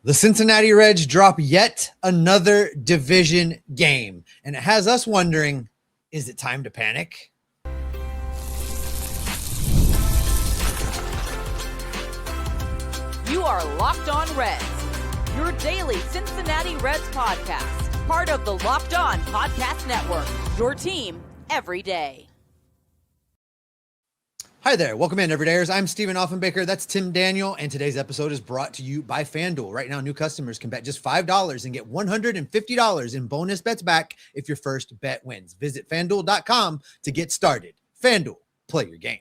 The Cincinnati Reds drop yet another division game, and it has us wondering, is it time to panic? You are Locked On Reds, your daily Cincinnati Reds podcast, part of the Locked On Podcast Network, your team every day. Hi there. Welcome in, everydayers. I'm Steven Offenbaker. That's Tim Daniel. And today's episode is brought to you by FanDuel. Right now, new customers can bet just $5 and get $150 in bonus bets back if your first bet wins. Visit FanDuel.com to get started. FanDuel, play your game.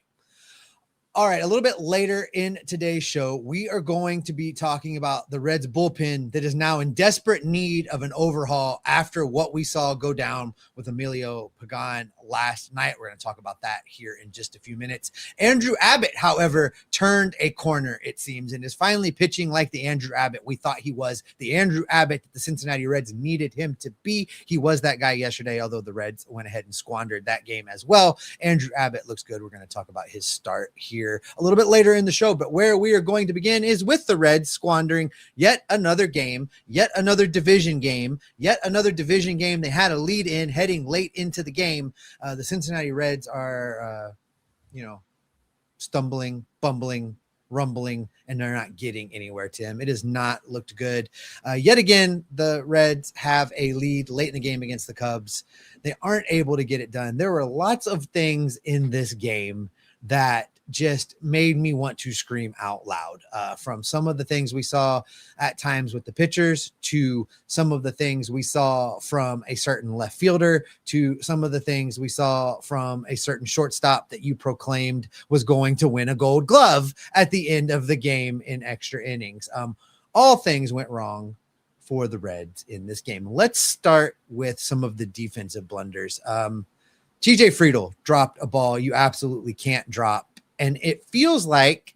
All right, a little bit later in today's show, we are going to be talking about the Reds bullpen that is now in desperate need of an overhaul after what we saw go down with Emilio Pagán last night. We're going to talk about that here in just a few minutes. Andrew Abbott, however, turned a corner, it seems, and is finally pitching like the Andrew Abbott we thought he was, the Andrew Abbott that the Cincinnati Reds needed him to be. He was that guy yesterday, although the Reds went ahead and squandered that game as well. Andrew Abbott looks good. We're going to talk about his start here a little bit later in the show, but where we are going to begin is with the Reds squandering yet another game, yet another division game. They had a lead in heading late into the game. The Cincinnati Reds are, stumbling, bumbling, rumbling, and they're not getting anywhere, Tim. It has not looked good. Yet again, the Reds have a lead late in the game against the Cubs. They aren't able to get it done. There were lots of things in this game that just made me want to scream out loud, from some of the things we saw at times with the pitchers to some of the things we saw from a certain left fielder to some of the things we saw from a certain shortstop that you proclaimed was going to win a Gold Glove at the end of the game in extra innings. All things went wrong for the Reds in this game. Let's start with some of the defensive blunders. TJ Friedl dropped a ball you absolutely can't drop. And it feels like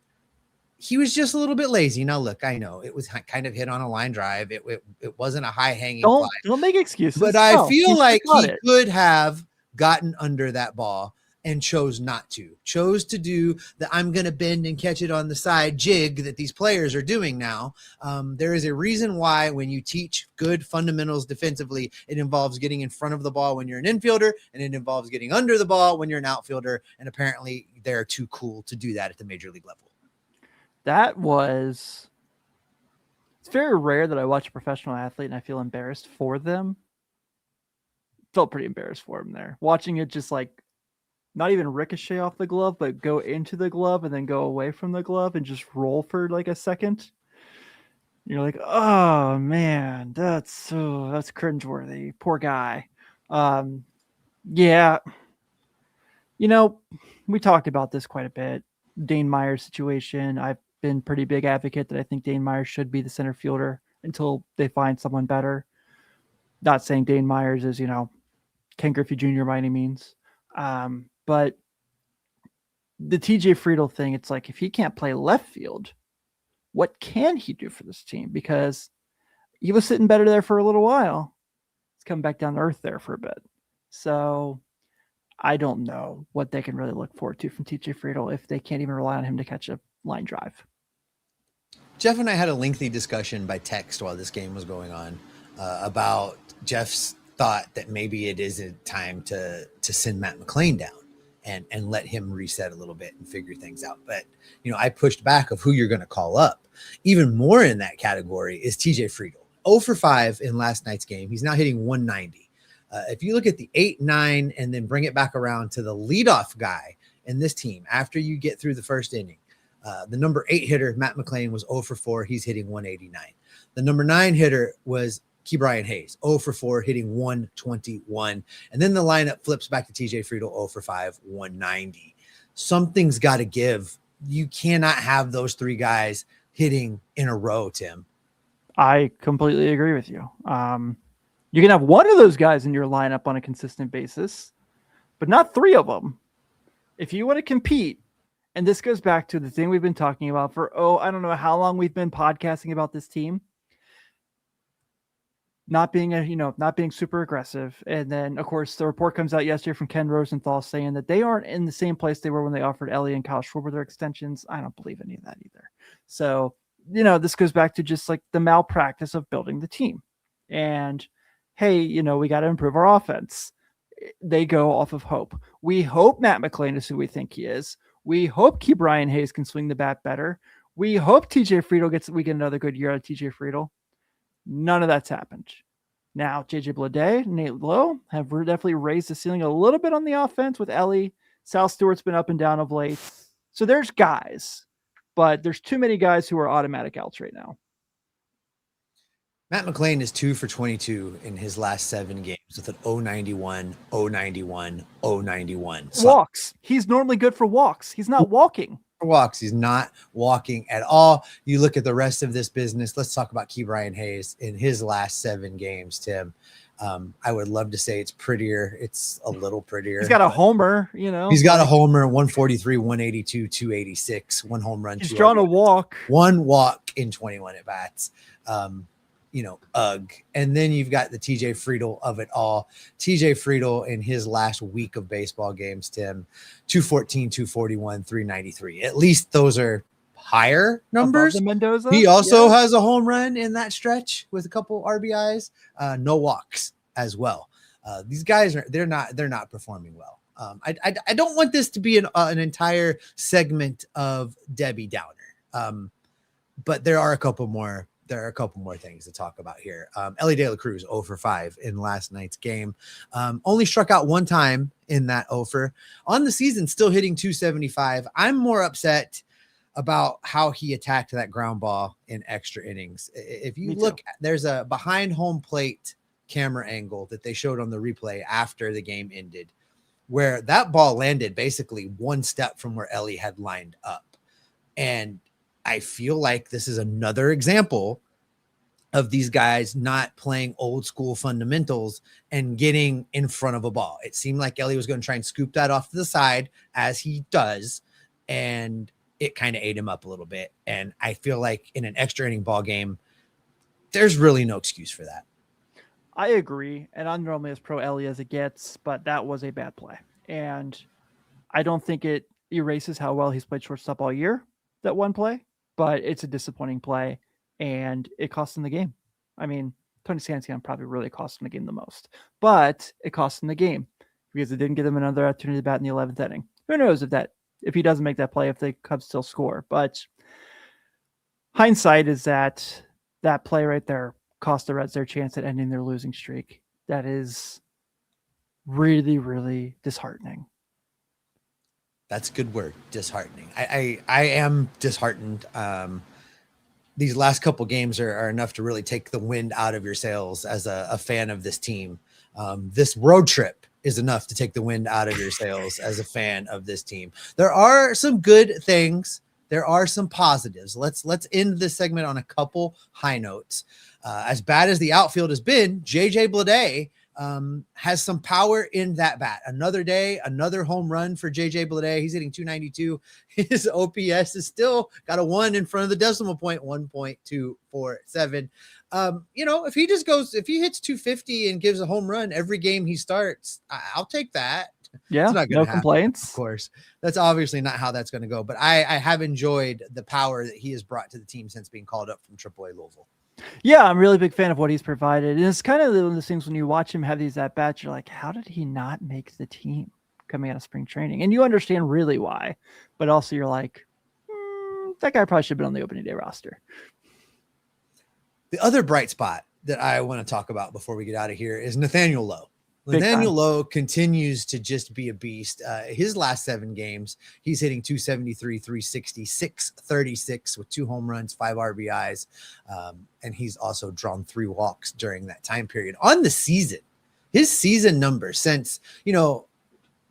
he was just a little bit lazy. Now, look, I know it was kind of hit on a line drive. It wasn't a high hanging fly. Don't make excuses. But I feel like he could have gotten under that ball and chose not to. Chose to do the I'm going to bend and catch it on the side jig that these players are doing now. There is a reason why when you teach good fundamentals defensively, it involves getting in front of the ball when you're an infielder, and it involves getting under the ball when you're an outfielder. And apparently they're too cool to do that at the major league level. It's very rare that I watch a professional athlete and I feel embarrassed for them. Felt pretty embarrassed for him there. Watching it just like not even ricochet off the glove, but go into the glove and then go away from the glove and just roll for like a second. You're like, oh man, that's cringeworthy. Poor guy. Yeah. We talked about this quite a bit. Dane Meyer's situation. I've been pretty big advocate that I think Dane Myers should be the center fielder until they find someone better. Not saying Dane Myers is, Ken Griffey Jr. by any means. But the TJ Friedl thing, it's like, if he can't play left field, what can he do for this team? Because he was sitting better there for a little while. He's come back down to earth there for a bit. So I don't know what they can really look forward to from TJ Friedl if they can't even rely on him to catch a line drive. Jeff and I had a lengthy discussion by text while this game was going on about Jeff's thought that maybe it is a time to send Matt McLain down and let him reset a little bit and figure things out. But, I pushed back of who you're going to call up. Even more in that category is TJ Friedl. 0 for 5 in last night's game. He's now hitting 190. If you look at the 8-9 and then bring it back around to the leadoff guy in this team, after you get through the first inning, the number 8 hitter, Matt McLain, was 0 for 4. He's hitting 189. The number 9 hitter was Ke'Bryan Hayes, 0 for 4, hitting 121. And then the lineup flips back to TJ Friedl, 0 for 5, 190. Something's got to give. You cannot have those three guys hitting in a row, Tim. I completely agree with you. You can have one of those guys in your lineup on a consistent basis, but not three of them. If you want to compete, and this goes back to the thing we've been talking about for, I don't know how long we've been podcasting about this team. Not being super aggressive. And then, of course, the report comes out yesterday from Ken Rosenthal saying that they aren't in the same place they were when they offered Ellie and Kyle Schwarber their extensions. I don't believe any of that either. So this goes back to just like the malpractice of building the team. And hey, we got to improve our offense. They go off of hope. We hope Matt McLain is who we think he is. We hope Ke'Bryan Hayes can swing the bat better. We hope TJ Friedl we get another good year out of TJ Friedl. None of that's happened. Now, JJ Bleday, Nate Lowe have definitely raised the ceiling a little bit on the offense with Ellie. Sal Stewart's been up and down of late. So there's guys, but there's too many guys who are automatic outs right now. Matt McLain is 2 for 22 in his last 7 games with an 091, 091, 091. Walks. He's normally good for walks. He's not walking. For walks. He's not walking at all. You look at the rest of this business. Let's talk about Ke'Bryan Hayes in his last 7 games, Tim. I would love to say it's prettier. It's a little prettier. He's got a homer, He's got a homer, 143, 182, 286, 1 home run. He's drawn a walk. 1 walk in 21 at bats. Ugh. And then you've got the TJ Friedl of it all. TJ Friedl in his last week of baseball games, Tim, 214, 241, 393. At least those are higher numbers. Mendoza. He also has a home run in that stretch with a couple RBIs, no walks as well. These guys they're not performing well. I don't want this to be an entire segment of Debbie Downer. But there are a couple more things to talk about here. Ellie De La Cruz 0 for 5 in last night's game. Only struck out 1 time in that 0 for. On the season, still hitting 275. I'm more upset about how he attacked that ground ball in extra innings. If you look, there's a behind home plate camera angle that they showed on the replay after the game ended, where that ball landed basically 1 step from where Ellie had lined up. And I feel like this is another example of these guys not playing old school fundamentals and getting in front of a ball. It seemed like Ellie was going to try and scoop that off to the side, as he does, and it kind of ate him up a little bit. And I feel like in an extra inning ball game, there's really no excuse for that. I agree. And I'm normally as pro Ellie as it gets, but that was a bad play. And I don't think it erases how well he's played shortstop all year, that one play, but it's a disappointing play and it cost him the game. I mean, Tony Santiago probably really cost him the game the most, but it cost him the game because it didn't give him another opportunity to bat in the 11th inning. Who knows if he doesn't make that play, if the Cubs still score. But hindsight is that play right there cost the Reds their chance at ending their losing streak. That is really, really disheartening. That's a good word, disheartening. I am disheartened. These last couple games are enough to really take the wind out of your sails as a fan of this team. This road trip is enough to take the wind out of your sails as a fan of this team. There are some good things. There are some positives. Let's end this segment on a couple high notes. As bad as the outfield has been, JJ Bleday has some power in that bat. Another day, another home run for JJ Bleday. He's hitting 292. His OPS is still got a 1 in front of the decimal point, 1.247. If he hits 250 and gives a home run every game he starts, I'll take that. Yeah, it's not no happen, complaints. Of course, that's obviously not how that's going to go. But I have enjoyed the power that he has brought to the team since being called up from AAA Louisville. Yeah, I'm really a big fan of what he's provided. And it's kind of one of those things when you watch him have these at-bats, you're like, how did he not make the team coming out of spring training? And you understand really why. But also you're like, that guy probably should have been on the opening day roster. The other bright spot that I want to talk about before we get out of here is Nathaniel Lowe. Nathaniel Lowe continues to just be a beast. His last 7 games, he's hitting 273, 360, 636 with 2 home runs, 5 RBIs. And he's also drawn 3 walks during that time period. On the season, his season numbers since,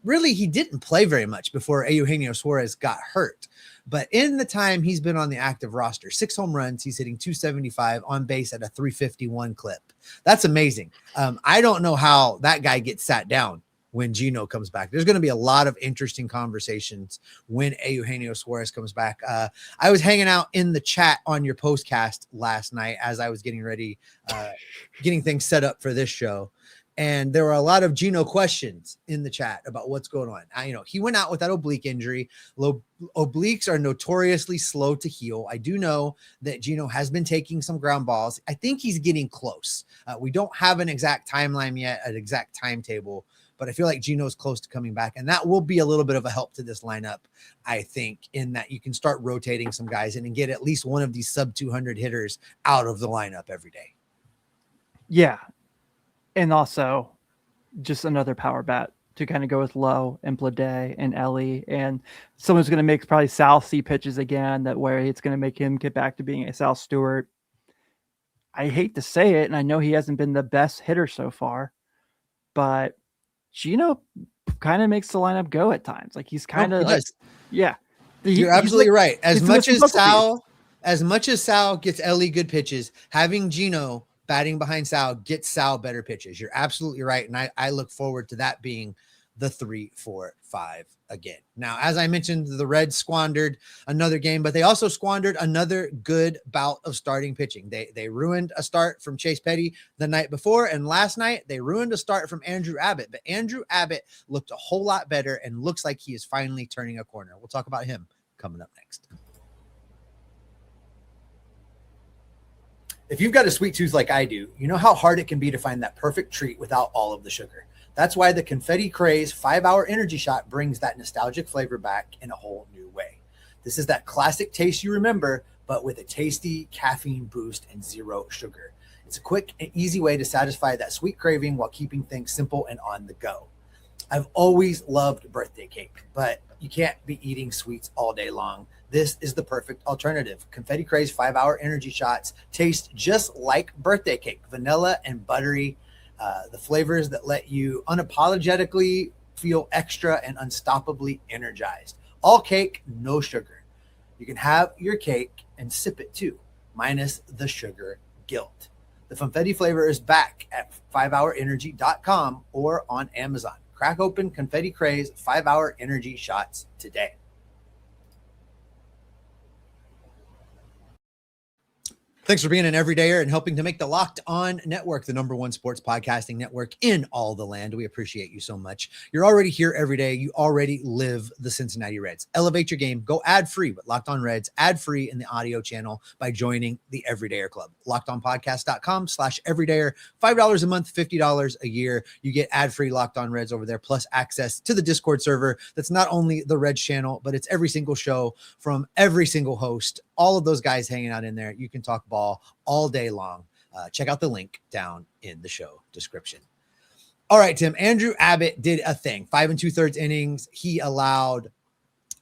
really he didn't play very much before Eugenio Suarez got hurt. But in the time he's been on the active roster, 6 home runs, he's hitting 275 on base at a 351 clip. That's amazing. I don't know how that guy gets sat down when Gino comes back. There's going to be a lot of interesting conversations when Eugenio Suarez comes back. I was hanging out in the chat on your postcast last night as I was getting ready, getting things set up for this show. And there were a lot of Gino questions in the chat about what's going on. He went out with that oblique injury. Obliques are notoriously slow to heal. I do know that Gino has been taking some ground balls. I think he's getting close. We don't have an exact timeline yet, an exact timetable, but I feel like Gino's close to coming back. And that will be a little bit of a help to this lineup, I think, in that you can start rotating some guys in and get at least one of these sub 200 hitters out of the lineup every day. Yeah. And also just another power bat to kind of go with Lowe and Bleday and Ellie, and someone's going to make probably Sal see pitches again, that where it's going to make him get back to being a Sal Stewart. I hate to say it, and I know he hasn't been the best hitter so far, but Gino kind of makes the lineup go at times. Like he's kind of yeah. You're absolutely right. As much as Sal gets Ellie good pitches, having Gino batting behind Sal gets Sal better pitches. You're absolutely right. And I look forward to that being the 3, 4, 5 again. Now, as I mentioned, the Reds squandered another game, but they also squandered another good bout of starting pitching. They ruined a start from Chase Petty the night before, and last night they ruined a start from Andrew Abbott. But Andrew Abbott looked a whole lot better and looks like he is finally turning a corner. We'll talk about him coming up next. If you've got a sweet tooth like I do, you know how hard it can be to find that perfect treat without all of the sugar. That's why the Confetti Craze 5-Hour Energy Shot brings that nostalgic flavor back in a whole new way. This is that classic taste you remember, but with a tasty caffeine boost and 0 sugar. It's a quick and easy way to satisfy that sweet craving while keeping things simple and on the go. I've always loved birthday cake, but you can't be eating sweets all day long. This is the perfect alternative. Confetti Craze 5-Hour Energy Shots taste just like birthday cake, vanilla and buttery. The flavors that let you unapologetically feel extra and unstoppably energized. All cake, no sugar. You can have your cake and sip it too, minus the sugar guilt. The Confetti flavor is back at 5hourenergy.com or on Amazon. Crack open Confetti Craze 5-Hour Energy Shots today. Thanks for being an everydayer and helping to make the Locked On Network the #1 sports podcasting network in all the land. We appreciate you so much. You're already here every day. You already live the Cincinnati Reds. Elevate your game. Go ad-free with Locked On Reds, ad-free in the audio channel by joining the Everydayer Club. LockedOnPodcast.com/everydayer. $5 a month, $50 a year. You get ad-free Locked On Reds over there, plus access to the Discord server. That's not only the Reds channel, but it's every single show from every single host. All of those guys hanging out in there. You can talk ball all day long. Check out the link down in the show description. All right, Tim. Andrew Abbott did a thing. 5 2/3 innings. He allowed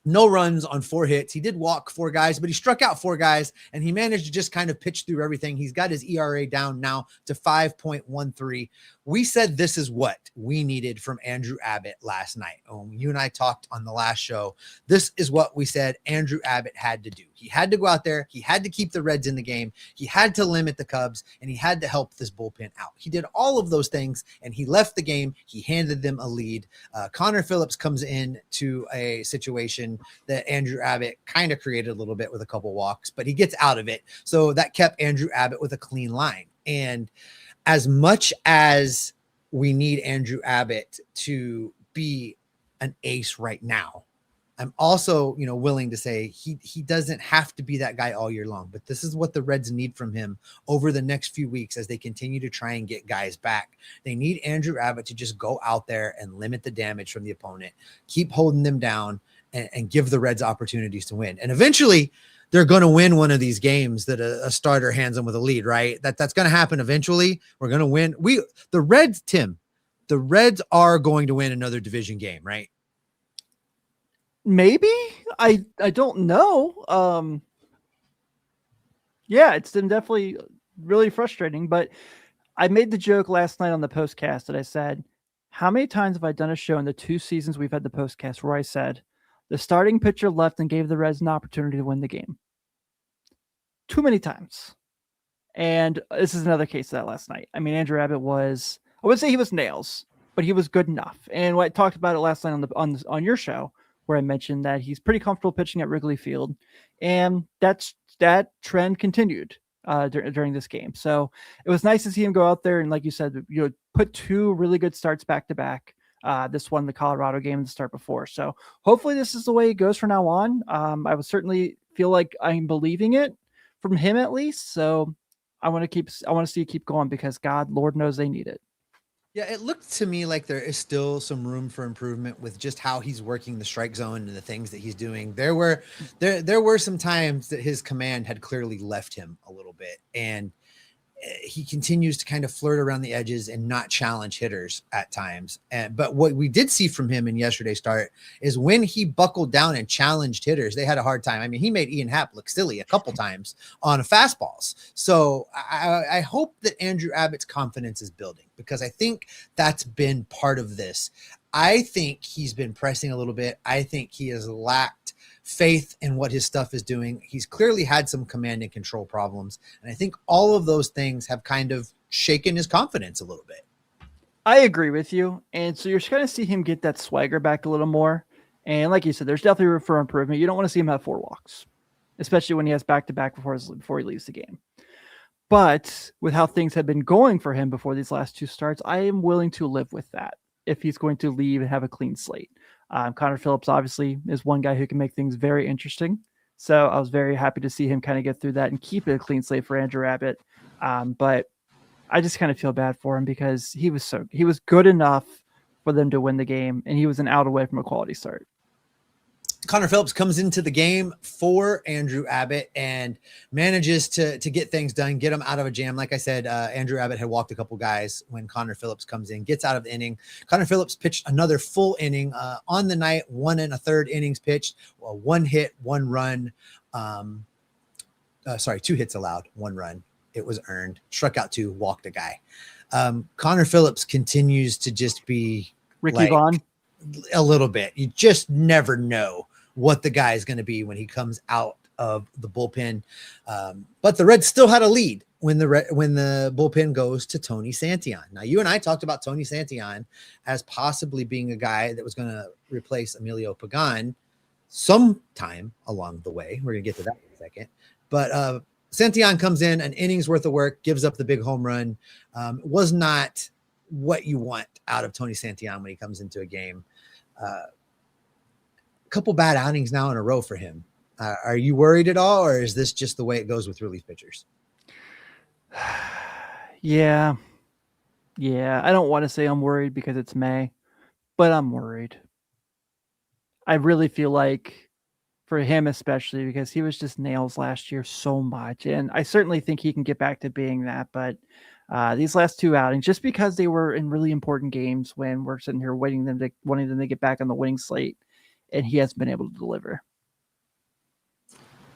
no runs on 4 hits. He did walk 4 guys, but he struck out 4 guys, and he managed to just kind of pitch through everything. He's got his ERA down now to 5.13. We said this is what we needed from Andrew Abbott last night. You and I talked on the last show. This is what we said Andrew Abbott had to do. He had to go out there. He had to keep the Reds in the game. He had to limit the Cubs, and he had to help this bullpen out. He did all of those things, and he left the game. He handed them a lead. Connor Phillips comes in to a situation that Andrew Abbott kind of created a little bit with a couple walks, but he gets out of it. So that kept Andrew Abbott with a clean line. And as much as we need Andrew Abbott to be an ace right now, I'm also, willing to say he doesn't have to be that guy all year long, but this is what the Reds need from him over the next few weeks as they continue to try and get guys back. They need Andrew Abbott to just go out there and limit the damage from the opponent, keep holding them down, and give the Reds opportunities to win. And eventually they're going to win one of these games that a starter hands them with a lead, right? That's going to happen eventually. We're going to win. The Reds, Tim, the Reds are going to win another division game, right? Maybe. I don't know. Yeah, it's been definitely really frustrating, but I made the joke last night on the postcast that I said, how many times have I done a show in the 2 seasons we've had the postcast where I said the starting pitcher left and gave the Reds an opportunity to win the game? Too many times. And this is another case of that last night. I mean, Andrew Abbott was, I wouldn't say he was nails, but he was good enough. And I talked about it last night on your show, where I mentioned that he's pretty comfortable pitching at Wrigley Field, and that trend continued during this game. So it was nice to see him go out there and, like you said, put 2 really good starts back to back. This one, the Colorado game, the start before. So hopefully this is the way it goes from now on. I would certainly feel like I'm believing it from him at least. So I want to see it keep going because God, Lord knows they need it. Yeah, it looked to me like there is still some room for improvement with just how he's working the strike zone and the things that he's doing. There were some times that his command had clearly left him a little bit, and he continues to kind of flirt around the edges and not challenge hitters at times. But what we did see from him in yesterday's start is when he buckled down and challenged hitters, they had a hard time. I mean, he made Ian Happ look silly a couple times on fastballs. So I hope that Andrew Abbott's confidence is building, because I think that's been part of this. I think he's been pressing a little bit. I think he has lacked faith in what his stuff is doing. He's clearly had some command and control problems. And I think all of those things have kind of shaken his confidence a little bit. I agree with you. And so you're just going to see him get that swagger back a little more. And like you said, there's definitely room for improvement. You don't want to see him have 4 walks, especially when he has back-to-back before he leaves the game. But with how things have been going for him before these last 2 starts, I am willing to live with that if he's going to leave and have a clean slate. Connor Phillips obviously is one guy who can make things very interesting. So I was very happy to see him kind of get through that and keep it a clean slate for Andrew Abbott. But I just kind of feel bad for him because he was good enough for them to win the game, and he was an out away from a quality start. Connor Phillips comes into the game for Andrew Abbott and manages to get things done, get him out of a jam. Like I said, Andrew Abbott had walked a couple guys when Connor Phillips comes in, gets out of the inning. Connor Phillips pitched another full inning on the night, 1 1/3 innings pitched, 1 hit, 1 run. 2 hits allowed, 1 run. It was earned, struck out 2, walked a guy. Connor Phillips continues to just be Ricky Vaughn. A little bit. You just never know what the guy is going to be when he comes out of the bullpen. But the Reds still had a lead when the bullpen goes to Tony Santillan. Now, you and I talked about Tony Santillan as possibly being a guy that was going to replace Emilio Pagán sometime along the way. We're going to get to that in a second. But Santillan comes in, an inning's worth of work, gives up the big home run. Was not what you want out of Tony Santillan when he comes into a game. A couple bad outings now in a row for him. Are you worried at all, or is this just the way it goes with relief pitchers? Yeah. I don't want to say I'm worried because it's May, but I'm worried. I really feel like for him, especially because he was just nails last year so much. And I certainly think he can get back to being that, but these last 2 outings, just because they were in really important games when we're sitting here wanting them to get back on the winning slate, and he hasn't been able to deliver.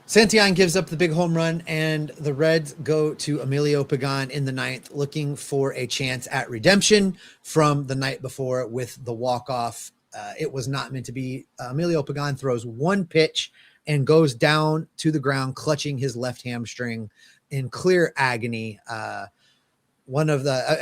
Santillan gives up the big home run, and the Reds go to Emilio Pagán in the 9th, looking for a chance at redemption from the night before with the walk-off. It was not meant to be. Emilio Pagán throws 1 pitch and goes down to the ground, clutching his left hamstring in clear agony. I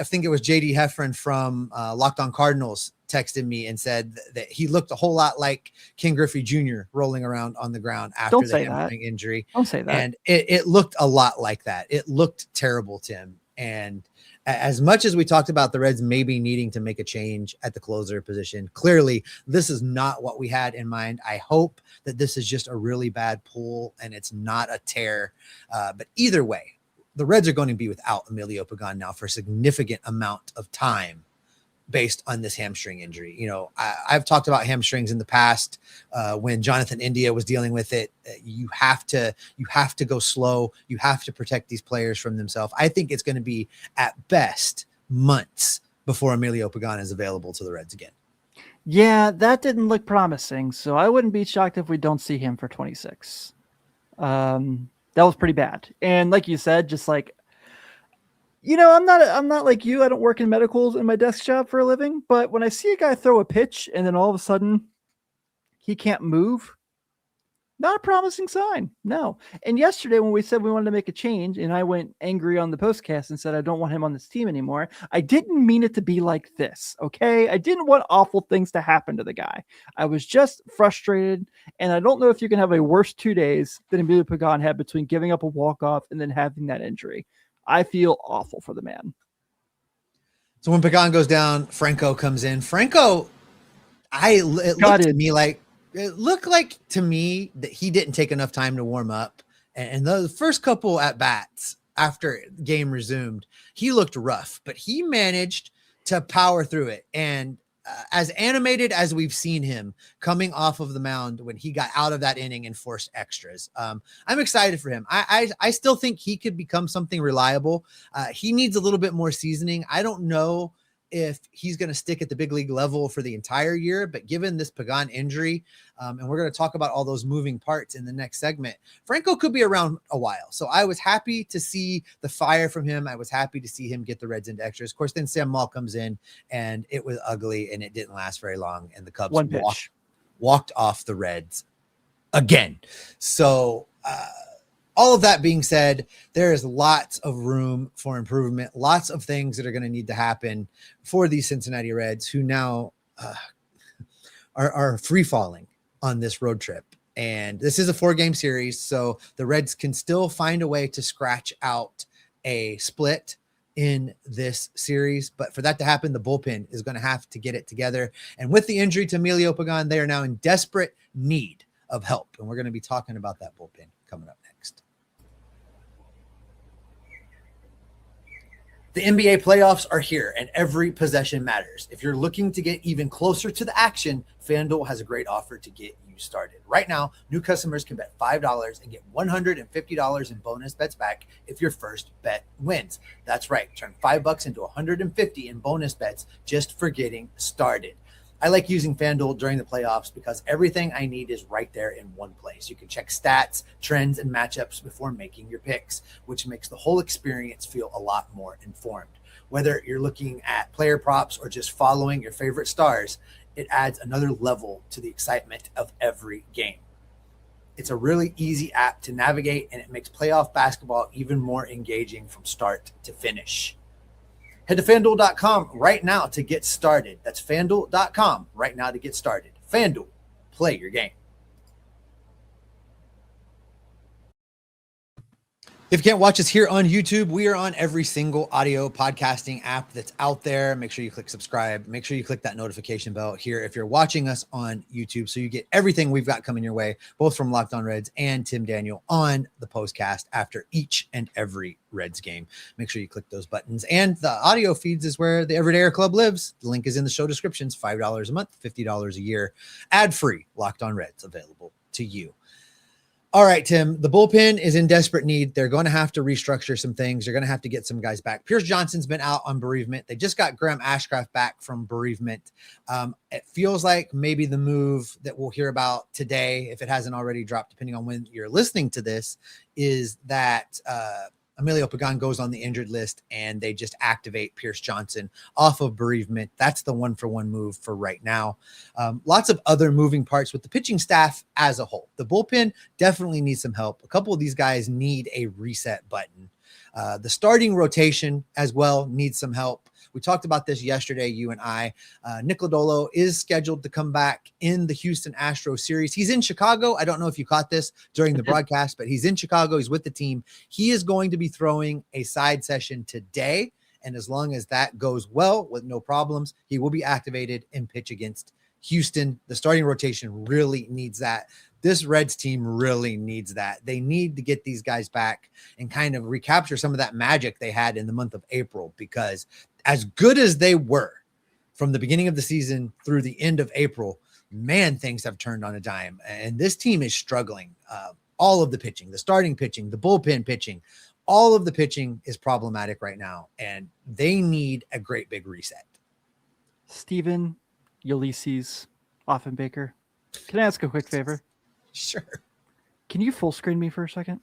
think it was JD Heffron from Locked On Cardinals texted me and said that he looked a whole lot like Ken Griffey Jr. rolling around on the ground after the hamstring injury. Don't say that. And it looked a lot like that. It looked terrible, Tim. And as much as we talked about the Reds maybe needing to make a change at the closer position, clearly this is not what we had in mind. I hope that this is just a really bad pull and it's not a tear. But either way, the Reds are going to be without Emilio Pagán now for a significant amount of time based on this hamstring injury. You know, I've talked about hamstrings in the past when Jonathan India was dealing with it. You have to go slow. You have to protect these players from themselves. I think it's going to be at best months before Emilio Pagán is available to the Reds again. Yeah, that didn't look promising. So I wouldn't be shocked if we don't see him for 26. That was pretty bad. And like you said, just like, you know, I'm not like you. I don't work in medicals in my desk job for a living, but when I see a guy throw a pitch and then all of a sudden he can't move, not a promising sign. No. And yesterday when we said we wanted to make a change and I went angry on the postcast and said, I don't want him on this team anymore, I didn't mean it to be like this. Okay. I didn't want awful things to happen to the guy. I was just frustrated. And I don't know if you can have a worse 2 days than Emilio Pagán had between giving up a walk-off and then having that injury. I feel awful for the man. So when Pagán goes down, Franco comes in. Franco, it looked like to me that he didn't take enough time to warm up. And the first couple at bats after game resumed, he looked rough, but he managed to power through it. And as animated as we've seen him coming off of the mound when he got out of that inning and forced extras, I'm excited for him. I still think he could become something reliable. He needs a little bit more seasoning. I don't know if he's going to stick at the big league level for the entire year, but given this Pagán injury, and we're going to talk about all those moving parts in the next segment, Franco could be around a while. So I was happy to see the fire from him. I was happy to see him get the Reds into extras. Of course, then Sam Maul comes in and it was ugly and it didn't last very long. And the Cubs walked off the Reds again. So, all of that being said, there is lots of room for improvement, lots of things that are going to need to happen for these Cincinnati Reds, who now are free falling on this road trip. And this is a 4-game series, so the Reds can still find a way to scratch out a split in this series. But for that to happen, the bullpen is going to have to get it together. And with the injury to Emilio Pagán, they are now in desperate need of help. And we're going to be talking about that bullpen coming up next. The NBA playoffs are here and every possession matters. If you're looking to get even closer to the action, FanDuel has a great offer to get you started. Right now, new customers can bet $5 and get $150 in bonus bets back if your first bet wins. That's right. Turn $5 into $150 in bonus bets just for getting started. I like using FanDuel during the playoffs because everything I need is right there in one place. You can check stats, trends, and matchups before making your picks, which makes the whole experience feel a lot more informed. Whether you're looking at player props or just following your favorite stars, it adds another level to the excitement of every game. It's a really easy app to navigate, and it makes playoff basketball even more engaging from start to finish. Head to FanDuel.com right now to get started. That's FanDuel.com right now to get started. FanDuel, play your game. If you can't watch us here on YouTube, we are on every single audio podcasting app that's out there. Make sure you click subscribe. Make sure you click that notification bell here if you're watching us on YouTube so you get everything we've got coming your way, both from Locked On Reds and Tim Daniel on the postcast after each and every Reds game. Make sure you click those buttons. And the audio feeds is where the Everydayer Club lives. The link is in the show descriptions. $5 a month, $50 a year. Ad-free Locked On Reds available to you. All right, Tim, the bullpen is in desperate need. They're going to have to restructure some things. They're going to have to get some guys back. Pierce Johnson's been out on bereavement. They just got Graham Ashcraft back from bereavement. It feels like maybe the move that we'll hear about today, if it hasn't already dropped, depending on when you're listening to this, is that Emilio Pagán goes on the injured list and they just activate Pierce Johnson off of bereavement. That's the 1-for-1 move for right now. Lots of other moving parts with the pitching staff as a whole. The bullpen definitely needs some help. A couple of these guys need a reset button. The starting rotation as well needs some help. We talked about this yesterday, you and I. Nick Lodolo is scheduled to come back in the Houston Astros series. He's in Chicago. I don't know if you caught this during the broadcast, but he's in Chicago. He's with the team. He is going to be throwing a side session today. And as long as that goes well with no problems, he will be activated and pitch against Houston. The starting rotation really needs that. This Reds team really needs that. They need to get these guys back and kind of recapture some of that magic they had in the month of April, because as good as they were from the beginning of the season through the end of April, man, things have turned on a dime. And this team is struggling. All of the pitching, the starting pitching, the bullpen pitching, all of the pitching is problematic right now. And they need a great big reset. Steven, Ulysses, Offenbaker, can I ask a quick favor? Sure. Can you full screen me for a second?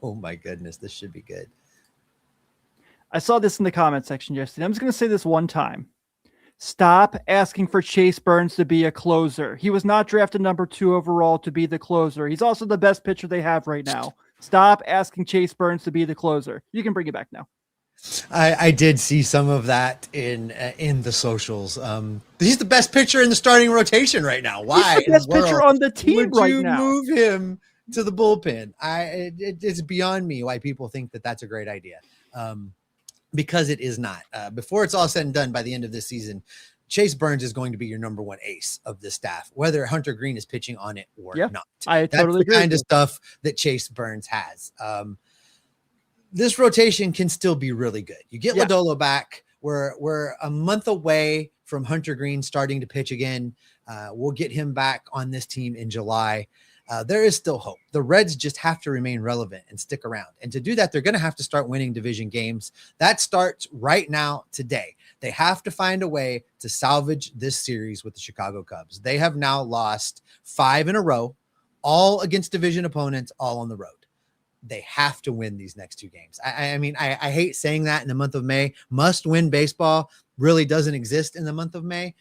Oh my goodness, this should be good. I saw this in the comment section yesterday. I'm just going to say this one time. Stop asking for Chase Burns to be a closer. He was not drafted number 2 overall to be the closer. He's also the best pitcher they have right now. Stop asking Chase Burns to be the closer. You can bring it back now. I did see some of that in the socials. He's the best pitcher in the starting rotation right now. Why? He's the best pitcher on the team right now. Would you move him to the bullpen? It's beyond me why people think that that's a great idea. because it is not. Before it's all said and done, by the end of this season, Chase Burns is going to be your number one ace of the staff, whether Hunter Green is pitching on it or not. I totally agree. That's the kind of stuff that Chase Burns has. This rotation can still be really good. You get Lodolo back. We're a month away from Hunter Green starting to pitch again. We'll get him back on this team in July. There is still hope. The Reds just have to remain relevant and stick around. And to do that, they're going to have to start winning division games. That starts right now, today. They have to find a way to salvage this series with the Chicago Cubs. They have now lost 5 in a row, all against division opponents, all on the road. They have to win these next 2 games. I mean, I hate saying that in the month of May. Must-win baseball really doesn't exist in the month of May,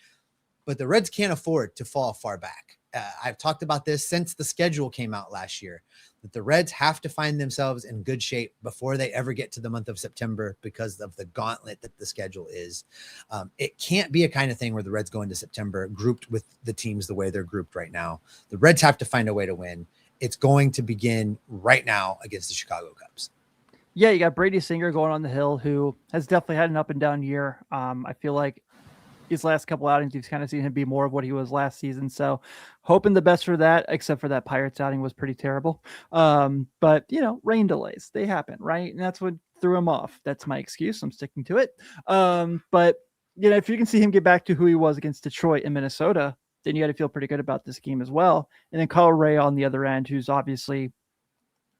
but the Reds can't afford to fall far back. I've talked about this since the schedule came out last year, that the Reds have to find themselves in good shape before they ever get to the month of September because of the gauntlet that the schedule is. It can't be a kind of thing where the Reds go into September grouped with the teams the way they're grouped right now. The Reds have to find a way to win. It's going to begin right now against the Chicago Cubs. Yeah, you got Brady Singer going on the hill, who has definitely had an up and down year. I feel like his last couple outings, you've kind of seen him be more of what he was last season. So hoping the best for that, except for that Pirates outing was pretty terrible. But, rain delays, they happen, right? And that's what threw him off. That's my excuse. I'm sticking to it. But, if you can see him get back to who he was against Detroit and Minnesota, then you got to feel pretty good about this game as well. And then Kyle Ray on the other end, who's obviously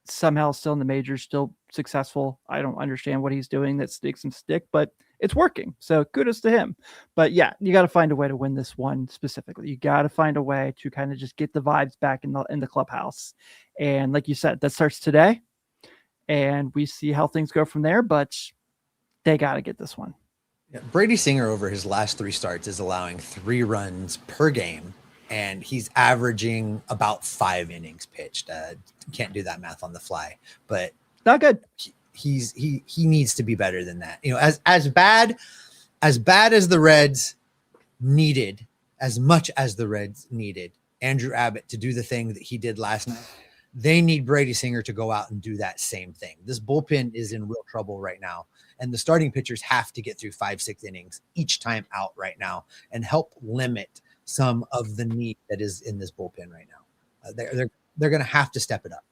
somehow still in the majors, still successful. I don't understand what he's doing that makes him stick, but it's working. So kudos to him. But yeah, you got to find a way to win this one specifically. You got to find a way to kind of just get the vibes back in the clubhouse. And like you said, that starts today, and we see how things go from there, but they got to get this one. Yeah, Brady Singer over his last 3 starts is allowing 3 runs per game, and he's averaging about 5 innings pitched. Can't do that math on the fly, but not good. He needs to be better than that. As bad as the Reds needed, as much as the Reds needed Andrew Abbott to do the thing that he did last night, they need Brady Singer to go out and do that same thing. This bullpen is in real trouble right now, and the starting pitchers have to get through 5-6 innings each time out right now and help limit some of the need that is in this bullpen right now. They're going to have to step it up.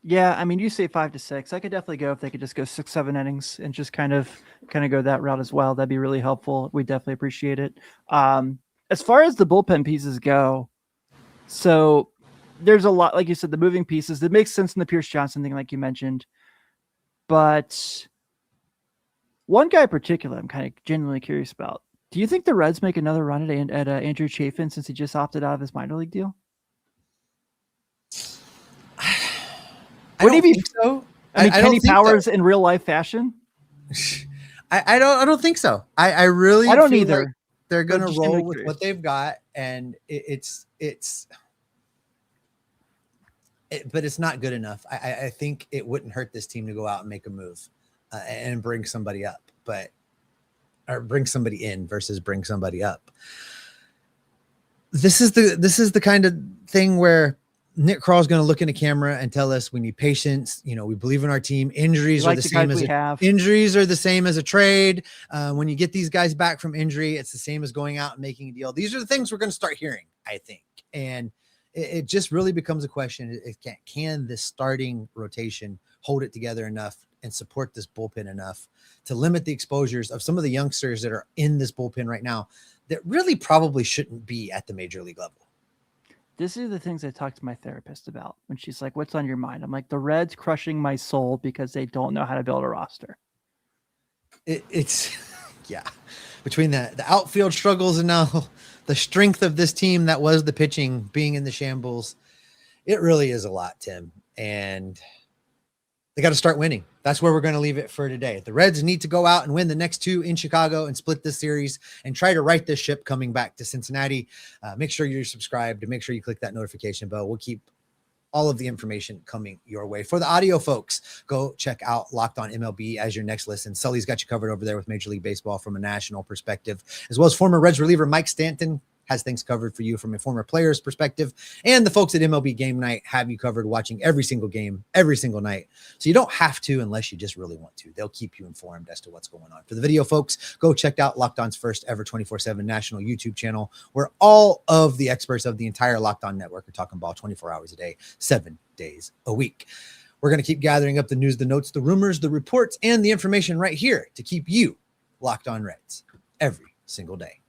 Yeah, I mean, you say 5 to 6. I could definitely go if they could just go 6-7 innings and just kind of go that route as well. That'd be really helpful. We definitely appreciate it. As far as the bullpen pieces go, so there's a lot, like you said, the moving pieces. It makes sense in the Pierce Johnson thing, like you mentioned. But one guy in particular, I'm kind of genuinely curious about. Do you think the Reds make another run at Andrew Chafin since he just opted out of his minor league deal? I don't think so. I mean, Kenny Powers in real life fashion. I don't think so. I really don't feel either. Like they're gonna roll with what they've got, and but it's not good enough. I think it wouldn't hurt this team to go out and make a move and bring somebody up, or bring somebody in versus bring somebody up. This is the kind of thing where Nick Krall is going to look in the camera and tell us we need patience. We believe in our team. Injuries are the same as a trade. When you get these guys back from injury, it's the same as going out and making a deal. These are the things we're going to start hearing, I think. And it just really becomes a question. Can this starting rotation hold it together enough and support this bullpen enough to limit the exposures of some of the youngsters that are in this bullpen right now that really probably shouldn't be at the major league level? This is the things I talked to my therapist about when she's like, what's on your mind? I'm like, the Reds crushing my soul because they don't know how to build a roster. It's between the outfield struggles and now the strength of this team that was the pitching being in the shambles. It really is a lot, Tim. And they got to start winning. That's where we're going to leave it for today. The Reds need to go out and win the next 2 in Chicago and split this series and try to right this ship coming back to Cincinnati. Make sure you're subscribed and make sure you click that notification bell. We'll keep all of the information coming your way. For the audio folks, go check out Locked On MLB as your next listen. Sully's got you covered over there with Major League Baseball from a national perspective, as well as former Reds reliever Mike Stanton has things covered for you from a former player's perspective. And the folks at MLB Game Night have you covered watching every single game, every single night. So you don't have to unless you just really want to. They'll keep you informed as to what's going on. For the video, folks, go check out Locked On's first ever 24/7 national YouTube channel, where all of the experts of the entire Locked On network are talking ball 24 hours a day, 7 days a week. We're going to keep gathering up the news, the notes, the rumors, the reports, and the information right here to keep you locked on Reds every single day.